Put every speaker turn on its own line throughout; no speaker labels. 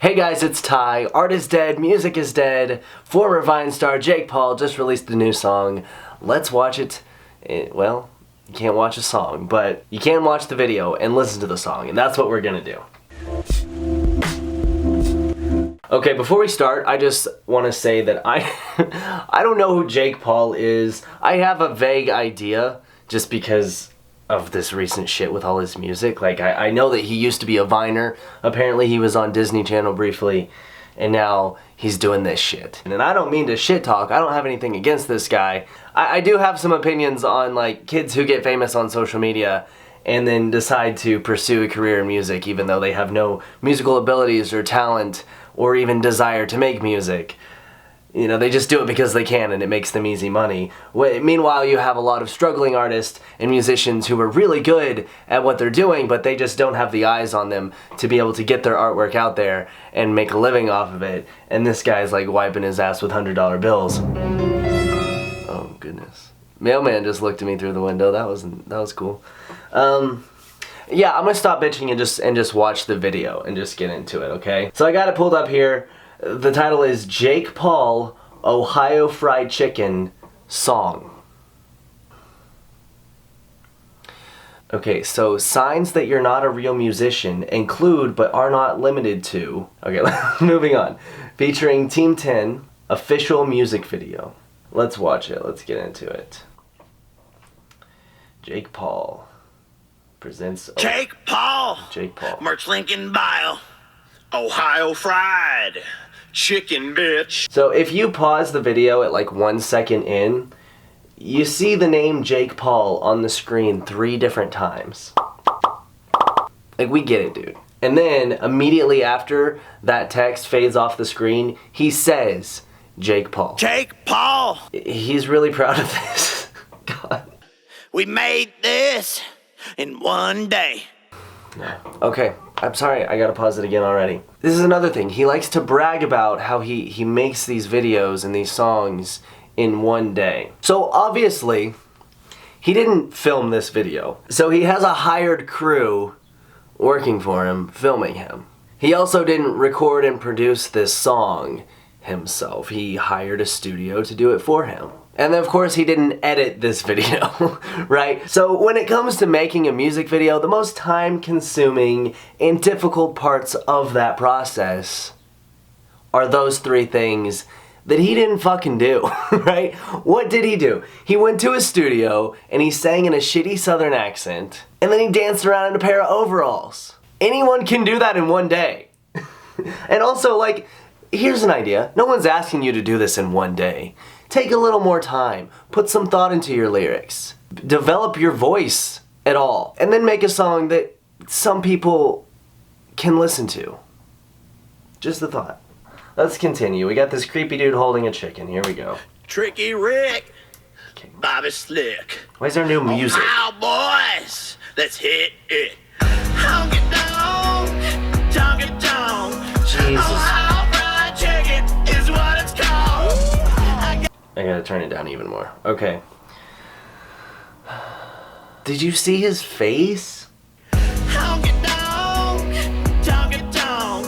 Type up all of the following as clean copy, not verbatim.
Hey guys, it's Ty. Art is dead, music is dead. Former Vine star Jake Paul just released a new song. Let's watch it. Well, you can't watch a song, but you can watch the video and listen to the song, and that's what we're gonna do. Okay, before we start, I just want to say that I don't know who Jake Paul is. I have a vague idea just because of this recent shit with all his music. Like, I know that he used to be a Viner. Apparently he was on Disney Channel briefly, and now he's doing this shit. And I don't mean to shit talk. I don't have anything against this guy. I do have some opinions on, like, kids who get famous on social media and then decide to pursue a career in music even though they have no musical abilities or talent or even desire to make music. You know, they just do it because they can and it makes them easy money. Meanwhile, you have a lot of struggling artists and musicians who are really good at what they're doing, but they just don't have the eyes on them to be able to get their artwork out there and make a living off of it. And this guy's like wiping his ass with $100 bills. Oh goodness. Mailman just looked at me through the window. That was cool. Yeah, I'm gonna stop bitching and just watch the video and just get into it, okay? So I got it pulled up here. The title is Jake Paul, Ohio Fried Chicken Song. Okay, so signs that you're not a real musician include but are not limited to... Okay, moving on. Featuring Team 10, official music video. Let's watch it. Let's get into it. Jake Paul presents...
Jake Paul!
Jake Paul.
Merch link in bio. Ohio Fried Chicken, bitch.
So if you pause the video at like 1 second in, you see the name Jake Paul on the screen 3 different times. Like, we get it, dude. And then immediately after that text fades off the screen, he says Jake Paul.
Jake Paul!
He's really proud of this. God.
We made this in one day.
Okay, I'm sorry, I gotta pause it again already. This is another thing. He likes to brag about how he makes these videos and these songs in one day. So obviously, he didn't film this video. So he has a hired crew working for him, filming him. He also didn't record and produce this song himself. He hired a studio to do it for him. And then of course he didn't edit this video, right? So when it comes to making a music video, the most time consuming and difficult parts of that process are those 3 things that he didn't fucking do, right? What did he do? He went to a studio and he sang in a shitty southern accent and then he danced around in a pair of overalls. Anyone can do that in one day. And also, like, here's an idea. No one's asking you to do this in one day. Take a little more time. Put some thought into your lyrics. Develop your voice at all. And then make a song that some people can listen to. Just a thought. Let's continue. We got this creepy dude holding a chicken. Here we go.
Tricky Rick. Okay. Bobby Slick.
Why is there new music?
Wow, boys. Let's hit it. Honk it down. Honk it down.
Jesus.
Ohio Fried Chicken is what it's called.
I gotta turn it down even more. Okay. Did you see his face?
Honk it down, honk it down.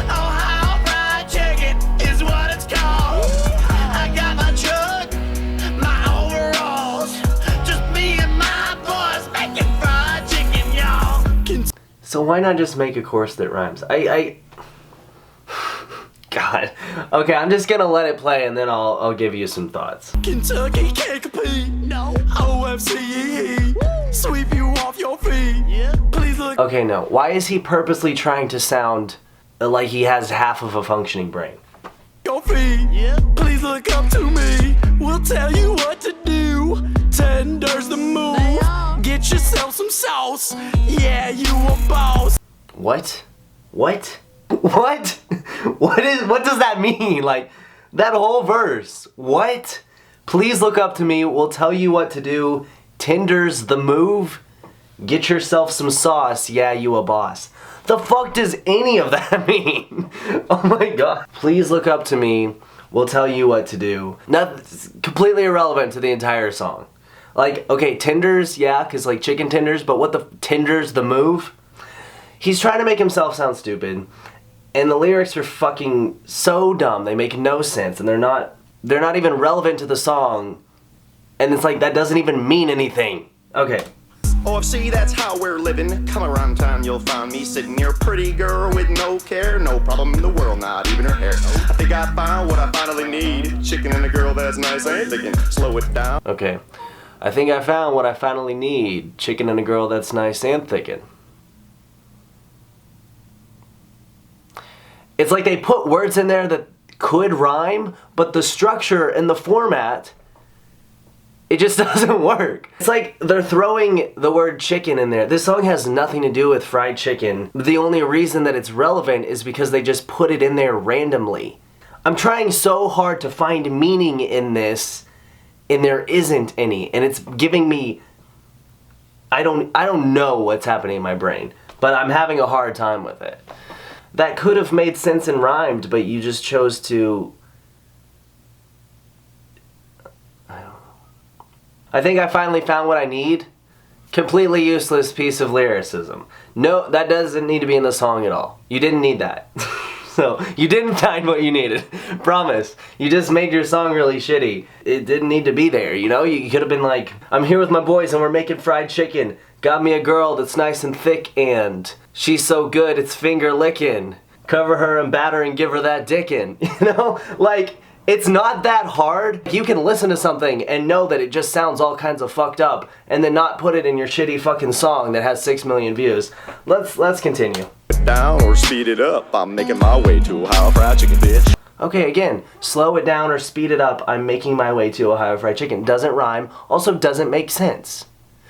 Ohio Fried Chicken is what it's called. I got my truck, my overalls, just me and my boys making fried chicken, y'all.
So why not just make a chorus that rhymes? God. Okay, I'm just gonna let it play and then I'll give you some thoughts.
Kentucky can't compete. No. OFCE. Sweep you off your feet. Yeah. Please look.
Okay, no. Why is he purposely trying to sound like he has half of a functioning brain?
Your feet. Yeah. Please look up to me. We'll tell you what to do. Tender's the move. Get yourself some sauce. Yeah, you a boss.
What? What? What? What does that mean? Like, that whole verse. What? Please look up to me. We'll tell you what to do. Tender's the move. Get yourself some sauce. Yeah, you a boss. The fuck does any of that mean? Oh my god. Please look up to me. We'll tell you what to do. That's completely irrelevant to the entire song. Like, okay, tenders, yeah, because like chicken tenders, but what the tender's the move? He's trying to make himself sound stupid. And the lyrics are fucking so dumb. They make no sense, and they're not even relevant to the song. And it's like, that doesn't even mean anything. Okay.
OFC, that's how we're living. Come around town, you'll find me sitting near a pretty girl with no care, no problem in the world, not even her hair. I think I found what I finally need. Chicken and a girl that's nice, ain't thinking. Slow it down.
Okay. I think I found what I finally need. Chicken and a girl that's nice and thickin'. It's like they put words in there that could rhyme, but the structure and the format, it just doesn't work. It's like they're throwing the word chicken in there. This song has nothing to do with fried chicken. The only reason that it's relevant is because they just put it in there randomly. I'm trying so hard to find meaning in this, and there isn't any. And it's giving me, I don't know what's happening in my brain, but I'm having a hard time with it. That could have made sense and rhymed, but you just chose to, I don't know. I think I finally found what I need. Completely useless piece of lyricism. No, that doesn't need to be in the song at all. You didn't need that. So, you didn't find what you needed. Promise. You just made your song really shitty. It didn't need to be there, you know? You could have been like, I'm here with my boys and we're making fried chicken. Got me a girl that's nice and thick and she's so good it's finger licking. Cover her and batter and give her that dickin'. You know? Like, it's not that hard. You can listen to something and know that it just sounds all kinds of fucked up and then not put it in your shitty fucking song that has 6 million views. Let's continue.
Down or speed it up. I'm making my way to Ohio Fried Chicken, bitch.
Okay, again, slow it down or speed it up. I'm making my way to Ohio Fried Chicken. Doesn't rhyme, also doesn't make sense.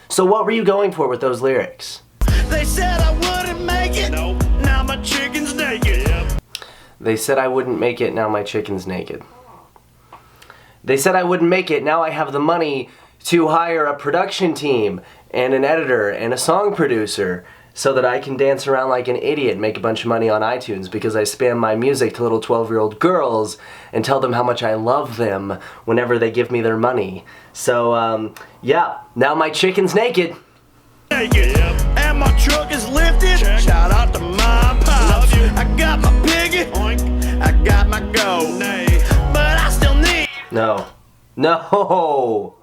So what were you going for with those lyrics?
They said I wouldn't make it. Nope. Now my chicken's naked. Yep.
They said I wouldn't make it, now my chicken's naked. They said I wouldn't make it, now I have the money to hire a production team and an editor and a song producer so that I can dance around like an idiot and make a bunch of money on iTunes because I spam my music to little 12-year-old girls and tell them how much I love them whenever they give me their money. So, yeah, now my chicken's naked.
Naked. Yep. And my truck is lifted. Check. Shout out to my pops. I got my piggy. Oink. I got my goat. Nay. But I still need.
No. No.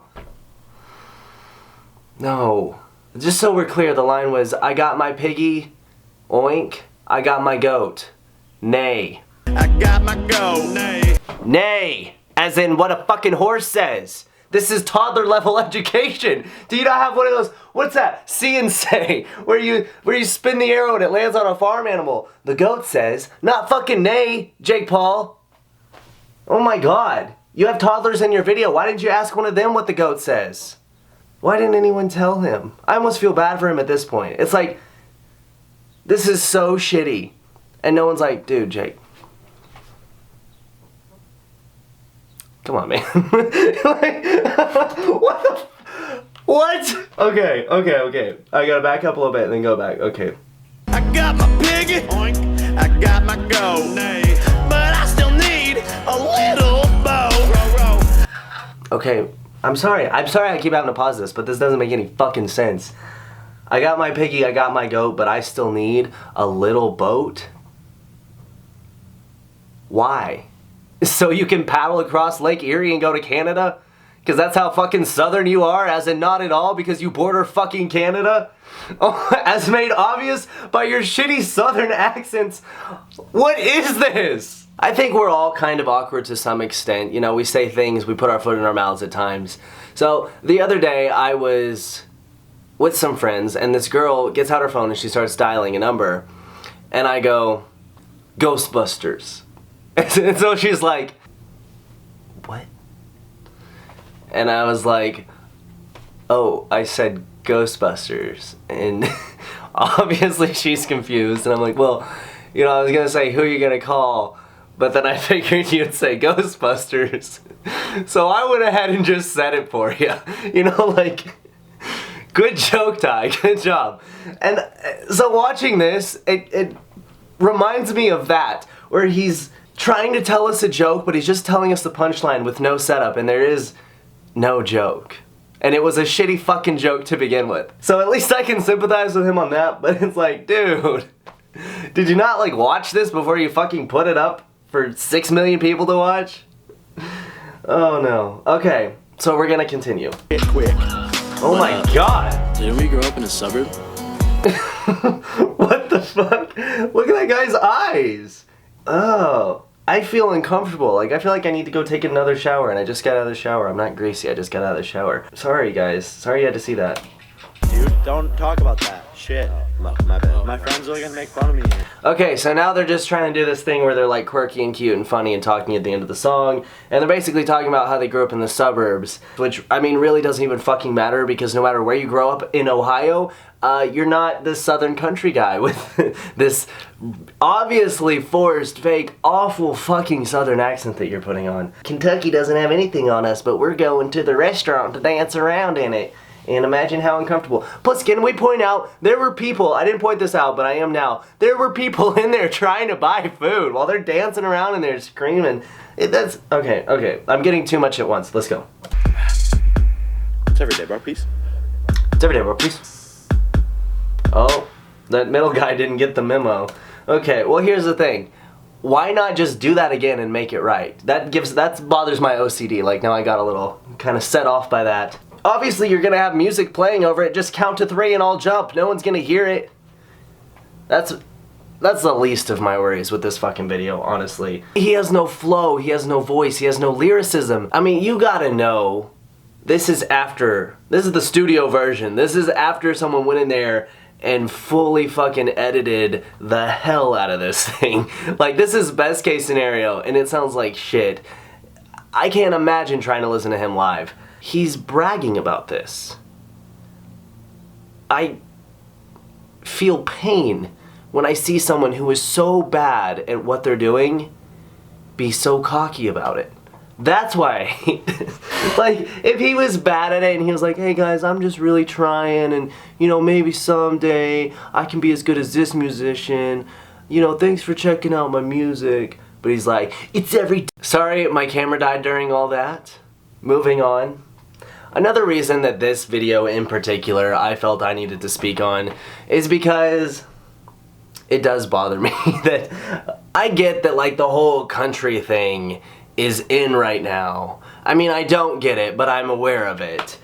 No. Just so we're clear, the line was, I got my piggy, oink, I got my goat, nay.
I got my goat, nay.
Nay, as in what a fucking horse says. This is toddler level education. Do you not have one of those, what's that, see and say, where you spin the arrow and it lands on a farm animal? The goat says, not fucking nay, Jake Paul. Oh my god, you have toddlers in your video, why didn't you ask one of them what the goat says? Why didn't anyone tell him? I almost feel bad for him at this point. It's like, this is so shitty. And no one's like, dude, Jake. Come on, man. Like, what? Okay. I gotta back up a little bit and then go back. Okay.
I got my piggy. Oink. I got my goat. Nay. But I still need a little bow.
Okay. I'm sorry I keep having to pause this, but this doesn't make any fucking sense. I got my piggy, I got my goat, but I still need a little boat? Why? So you can paddle across Lake Erie and go to Canada? Because that's how fucking southern you are, as in not at all because you border fucking Canada? Oh, as made obvious by your shitty southern accents. What is this? I think we're all kind of awkward to some extent. You know, we say things, we put our foot in our mouths at times. So, the other day I was with some friends and this girl gets out her phone and she starts dialing a number. And I go, Ghostbusters. And so she's like, what? And I was like, oh, I said Ghostbusters. And obviously she's confused. And I'm like, well, you know, I was gonna say, who are you gonna call? But then I figured you'd say Ghostbusters. So I went ahead and just said it for you. You know, like, good joke, Ty, good job. And so watching this, it reminds me of that, where he's trying to tell us a joke, but he's just telling us the punchline with no setup, and there is no joke. And it was a shitty fucking joke to begin with. So at least I can sympathize with him on that, but it's like, dude, Did you not like watch this before you fucking put it up for 6 million people to watch? Oh no. Okay, so we're gonna continue.
Get quick.
Oh my god!
Didn't we grow up in a suburb?
What the fuck? Look at that guy's eyes! Oh. I feel uncomfortable. Like, I feel like I need to go take another shower, and I just got out of the shower. I'm not greasy, I just got out of the shower. Sorry, guys. Sorry you had to see that.
Dude, don't talk about that. Shit. My bad. My friends are gonna make fun of me here.
Okay, so now they're just trying to do this thing where they're like quirky and cute and funny and talking at the end of the song, and they're basically talking about how they grew up in the suburbs, which, I mean, really doesn't even fucking matter, because no matter where you grow up in Ohio, you're not the southern country guy with this obviously forced, fake, awful fucking southern accent that you're putting on. Kentucky doesn't have anything on us, but we're going to the restaurant to dance around in it. And imagine how uncomfortable. Plus, can we point out, there were people, I didn't point this out, but I am now, there were people in there trying to buy food while they're dancing around and they're screaming. Okay, I'm getting too much at once. Let's go.
It's every day, bro. Peace.
It's every day, bro. Peace. Oh, that middle guy didn't get the memo. Okay, well, here's the thing. Why not just do that again and make it right? That bothers my OCD. Like, now I got a little kind of set off by that. Obviously, you're gonna have music playing over it. Just count to 3 and I'll jump. No one's gonna hear it. That's the least of my worries with this fucking video, honestly. He has no flow, he has no voice, he has no lyricism. I mean, you gotta know, this is the studio version. This is after someone went in there and fully fucking edited the hell out of this thing. Like, this is best case scenario, and it sounds like shit. I can't imagine trying to listen to him live. He's bragging about this. I feel pain when I see someone who is so bad at what they're doing be so cocky about it. That's why I hate this. Like, if he was bad at it and he was like, hey guys, I'm just really trying, and you know, maybe someday I can be as good as this musician, you know, thanks for checking out my music. But he's like, it's every day. Sorry, my camera died during all that. Moving on. Another reason that this video in particular I felt I needed to speak on is because it does bother me that I get that, like, the whole country thing is in right now. I mean, I don't get it, but I'm aware of it.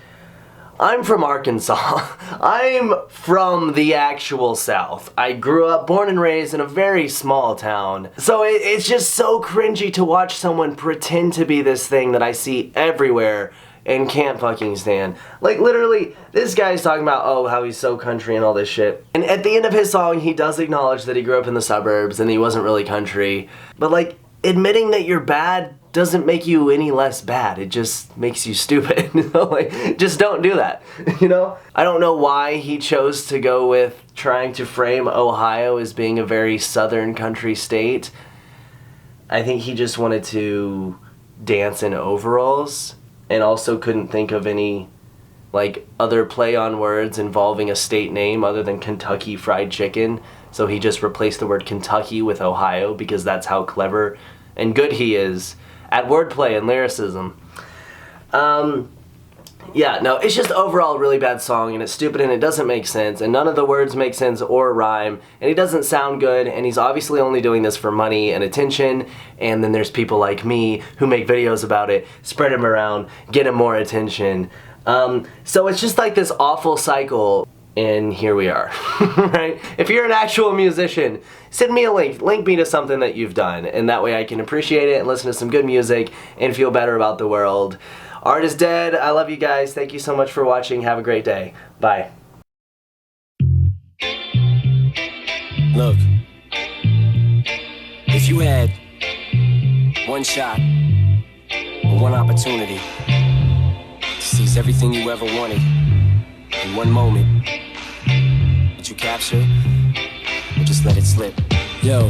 I'm from Arkansas. I'm from the actual South. I grew up, born and raised in a very small town. So it's just so cringy to watch someone pretend to be this thing that I see everywhere and can't fucking stand. Like, literally, this guy's talking about, oh, how he's so country and all this shit. And at the end of his song, he does acknowledge that he grew up in the suburbs and he wasn't really country. But, like, admitting that you're bad doesn't make you any less bad. It just makes you stupid. You know? Like, just don't do that. You know? I don't know why he chose to go with trying to frame Ohio as being a very southern country state. I think he just wanted to dance in overalls and also couldn't think of any, like, other play on words involving a state name other than Kentucky Fried Chicken. So he just replaced the word Kentucky with Ohio because that's how clever and good he is at wordplay and lyricism. Yeah, no, it's just overall a really bad song, and it's stupid and it doesn't make sense, and none of the words make sense or rhyme, and he doesn't sound good, and he's obviously only doing this for money and attention, and then there's people like me who make videos about it, spread him around, get him more attention. So it's just like this awful cycle, and here we are, right? If you're an actual musician, send me a link me to something that you've done, and that way I can appreciate it and listen to some good music and feel better about the world. Art is dead. I love you guys. Thank you so much for watching. Have a great day. Bye.
Look, if you had one shot or one opportunity to seize everything you ever wanted in one moment, would you capture it or just let it slip? Yo.